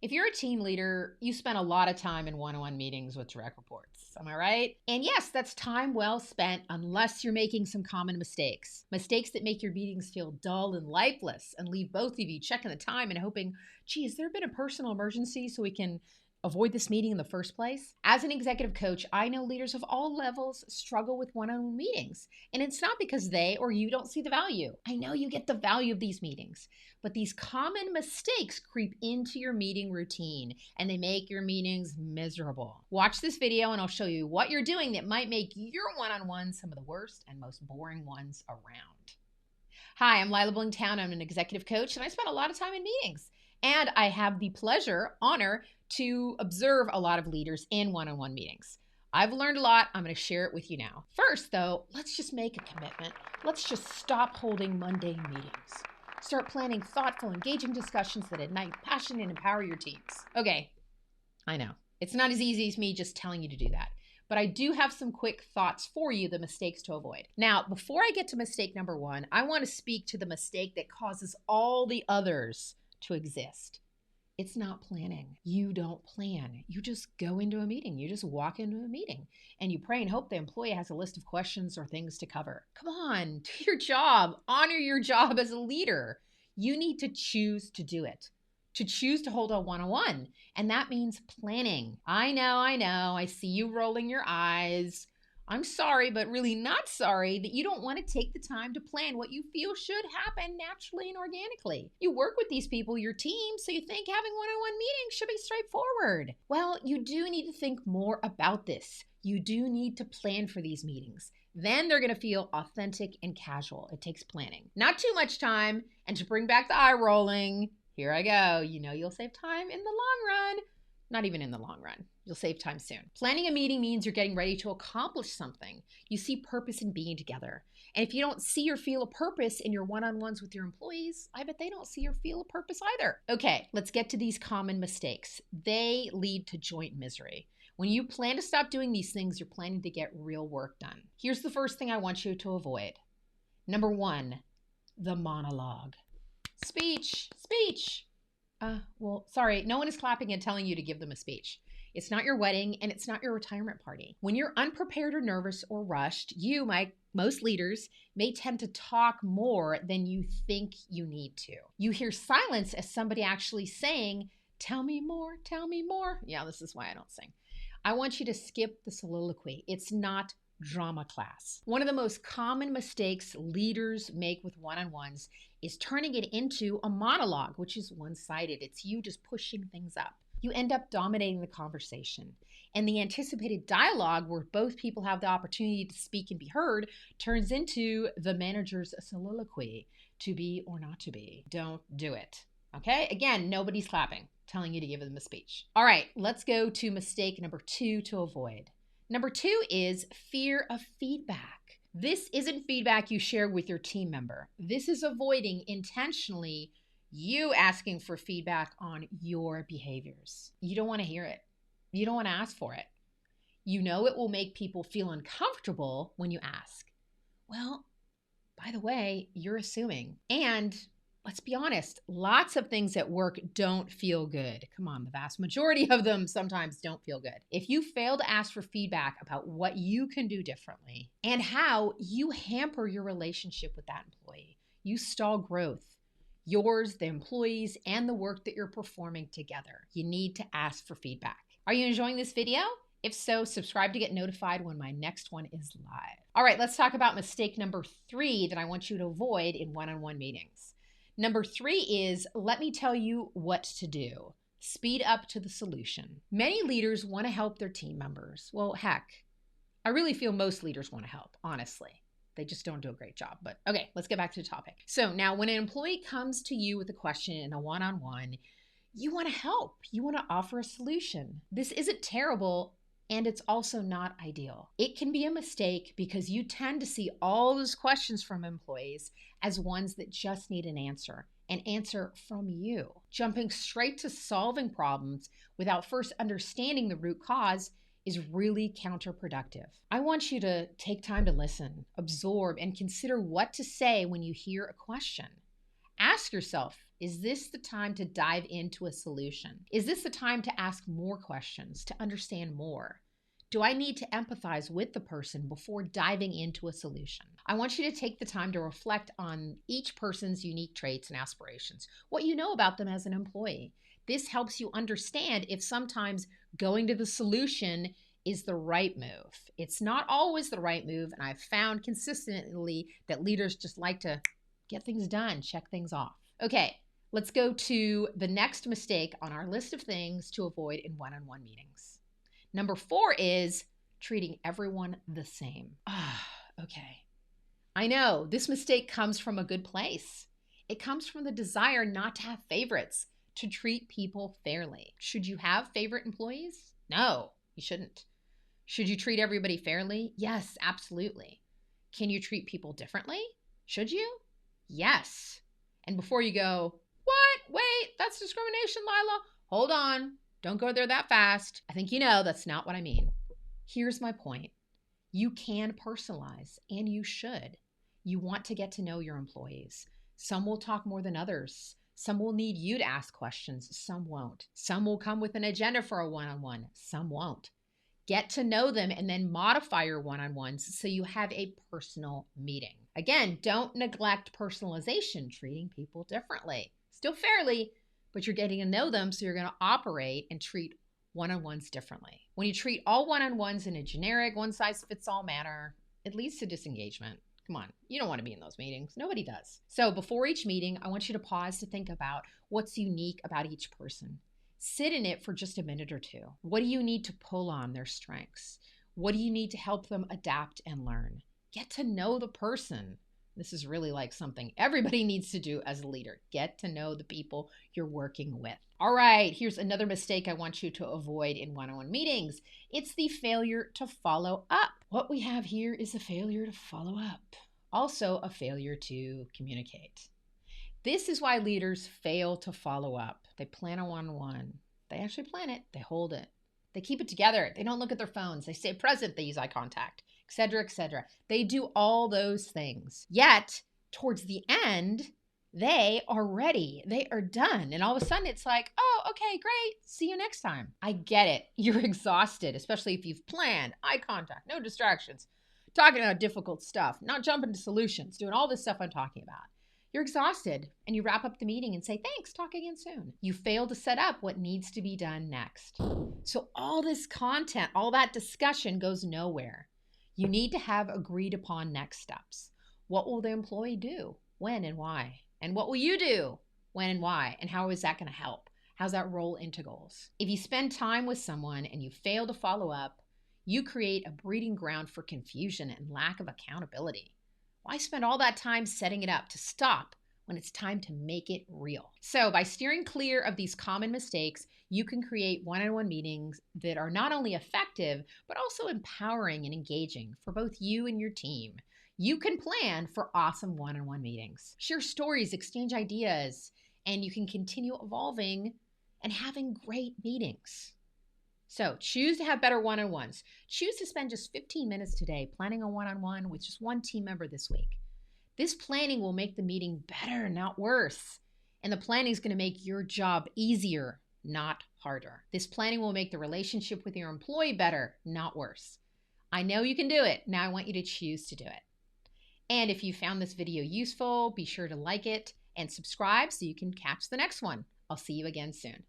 If you're a team leader, you spend a lot of time in one-on-one meetings with direct reports. Am I right? And yes, that's time well spent unless you're making some common mistakes. Mistakes that make your meetings feel dull and lifeless and leave both of you checking the time and hoping, gee, has there been a personal emergency so we can avoid this meeting in the first place? As an executive coach, I know leaders of all levels struggle with one-on-one meetings. And it's not because they or you don't see the value. I know you get the value of these meetings, but these common mistakes creep into your meeting routine and they make your meetings miserable. Watch this video and I'll show you what you're doing that might make your one-on-ones some of the worst and most boring ones around. Hi, I'm Lila Blingtown. I'm an executive coach and I spend a lot of time in meetings. And I have the honor to observe a lot of leaders in one-on-one meetings. I've learned a lot. I'm going to share it with you now. First, though, let's just make a commitment. Let's just stop holding mundane meetings. Start planning thoughtful, engaging discussions that ignite passion and empower your teams. Okay, I know. It's not as easy as me just telling you to do that. But I do have some quick thoughts for you, the mistakes to avoid. Now, before I get to mistake number one, I want to speak to the mistake that causes all the others to exist. It's not planning. You don't plan. You just go into a meeting. You just walk into a meeting and you pray and hope the employee has a list of questions or things to cover. Come on, do your job. Honor your job as a leader. You need to choose to do it, to choose to hold a one-on-one. And that means planning. I know. I see you rolling your eyes. I'm sorry, but really not sorry that you don't want to take the time to plan what you feel should happen naturally and organically. You work with these people, your team, so you think having one-on-one meetings should be straightforward. Well, you do need to think more about this. You do need to plan for these meetings. Then they're going to feel authentic and casual. It takes planning. Not too much time. And to bring back the eye rolling, here I go. You know you'll save time in the long run. Not even in the long run. You'll save time soon. Planning a meeting means you're getting ready to accomplish something. You see purpose in being together. And if you don't see or feel a purpose in your one-on-ones with your employees, I bet they don't see or feel a purpose either. Okay, let's get to these common mistakes. They lead to joint misery. When you plan to stop doing these things, you're planning to get real work done. Here's the first thing I want you to avoid. Number one, the monologue. Speech. Well, sorry, no one is clapping and telling you to give them a speech. It's not your wedding and it's not your retirement party. When you're unprepared or nervous or rushed, you, like most leaders, may tend to talk more than you think you need to. You hear silence as somebody actually saying, tell me more, tell me more. Yeah, this is why I don't sing. I want you to skip the soliloquy. It's not drama class. One of the most common mistakes leaders make with one-on-ones is turning it into a monologue, which is one-sided. It's you just pushing things up. You end up dominating the conversation. And the anticipated dialogue where both people have the opportunity to speak and be heard turns into the manager's soliloquy, to be or not to be. Don't do it. Okay? Again, nobody's clapping, telling you to give them a speech. All right, let's go to mistake number two to avoid. Number two is fear of feedback. This isn't feedback you share with your team member. This is avoiding intentionally you asking for feedback on your behaviors. You don't want to hear it. You don't want to ask for it. You know it will make people feel uncomfortable when you ask. Well, by the way, you're assuming. And let's be honest, lots of things at work don't feel good. Come on, the vast majority of them sometimes don't feel good. If you fail to ask for feedback about what you can do differently and how you hamper your relationship with that employee, you stall growth. Yours, the employees, and the work that you're performing together. You need to ask for feedback. Are you enjoying this video? If so, subscribe to get notified when my next one is live. All right, let's talk about mistake number three that I want you to avoid in one-on-one meetings. Number three is, let me tell you what to do. Speed up to the solution. Many leaders want to help their team members. Well, heck, I really feel most leaders want to help, honestly. They just don't do a great job. But okay, let's get back to the topic. So now when an employee comes to you with a question in a one-on-one, you want to help. You want to offer a solution. This isn't terrible, and it's also not ideal. It can be a mistake because you tend to see all those questions from employees as ones that just need an answer from you. Jumping straight to solving problems without first understanding the root cause is really counterproductive. I want you to take time to listen, absorb, and consider what to say when you hear a question. Ask yourself, Is this the time to dive into a solution? Is this the time to ask more questions, to understand more? Do I need to empathize with the person before diving into a solution? I want you to take the time to reflect on each person's unique traits and aspirations, what you know about them as an employee. This helps you understand if sometimes going to the solution is the right move. It's not always the right move, and I've found consistently that leaders just like to get things done, check things off. Okay, let's go to the next mistake on our list of things to avoid in one-on-one meetings. Number 4 is treating everyone the same. Okay. I know this mistake comes from a good place. It comes from the desire not to have favorites, to treat people fairly. Should you have favorite employees? No, you shouldn't. Should you treat everybody fairly? Yes, absolutely. Can you treat people differently? Should you? Yes. And before you go, what? Wait, that's discrimination, Lila. Hold on. Don't go there that fast. I think you know that's not what I mean. Here's my point. You can personalize, and you should. You want to get to know your employees. Some will talk more than others. Some will need you to ask questions. Some won't. Some will come with an agenda for a one-on-one. Some won't. Get to know them and then modify your one-on-ones so you have a personal meeting. Again, don't neglect personalization, treating people differently. Still fairly, but you're getting to know them, so you're going to operate and treat one-on-ones differently. When you treat all one-on-ones in a generic, one-size-fits-all manner, it leads to disengagement. Come on, you don't want to be in those meetings. Nobody does. So before each meeting, I want you to pause to think about what's unique about each person. Sit in it for just a minute or two. What do you need to pull on their strengths? What do you need to help them adapt and learn? Get to know the person. This is really like something everybody needs to do as a leader. Get to know the people you're working with. All right, here's another mistake I want you to avoid in one-on-one meetings. It's the failure to follow up. What we have here is a failure to follow up. Also, a failure to communicate. This is why leaders fail to follow up. They plan a one-on-one. They actually plan it. They hold it. They keep it together. They don't look at their phones. They stay present. They use eye contact, etc., etc. They do all those things. Yet, towards the end, they are ready. They are done. And all of a sudden, it's like, oh, okay, great. See you next time. I get it. You're exhausted, especially if you've planned eye contact, no distractions, talking about difficult stuff, not jumping to solutions, doing all this stuff I'm talking about. You're exhausted, and you wrap up the meeting and say, thanks, talk again soon. You fail to set up what needs to be done next. So all this content, all that discussion goes nowhere. You need to have agreed upon next steps. What will the employee do? When and why? And what will you do? When and why? And how is that going to help? How's that roll into goals? If you spend time with someone and you fail to follow up, you create a breeding ground for confusion and lack of accountability. Why spend all that time setting it up to stop when it's time to make it real? So by steering clear of these common mistakes, you can create one-on-one meetings that are not only effective, but also empowering and engaging for both you and your team. You can plan for awesome one-on-one meetings. Share stories, exchange ideas, and you can continue evolving and having great meetings. So choose to have better one-on-ones. Choose to spend just 15 minutes today planning a one-on-one with just one team member this week. This planning will make the meeting better, not worse. And the planning is going to make your job easier, not harder. This planning will make the relationship with your employee better, not worse. I know you can do it. Now I want you to choose to do it. And if you found this video useful, be sure to like it and subscribe so you can catch the next one. I'll see you again soon.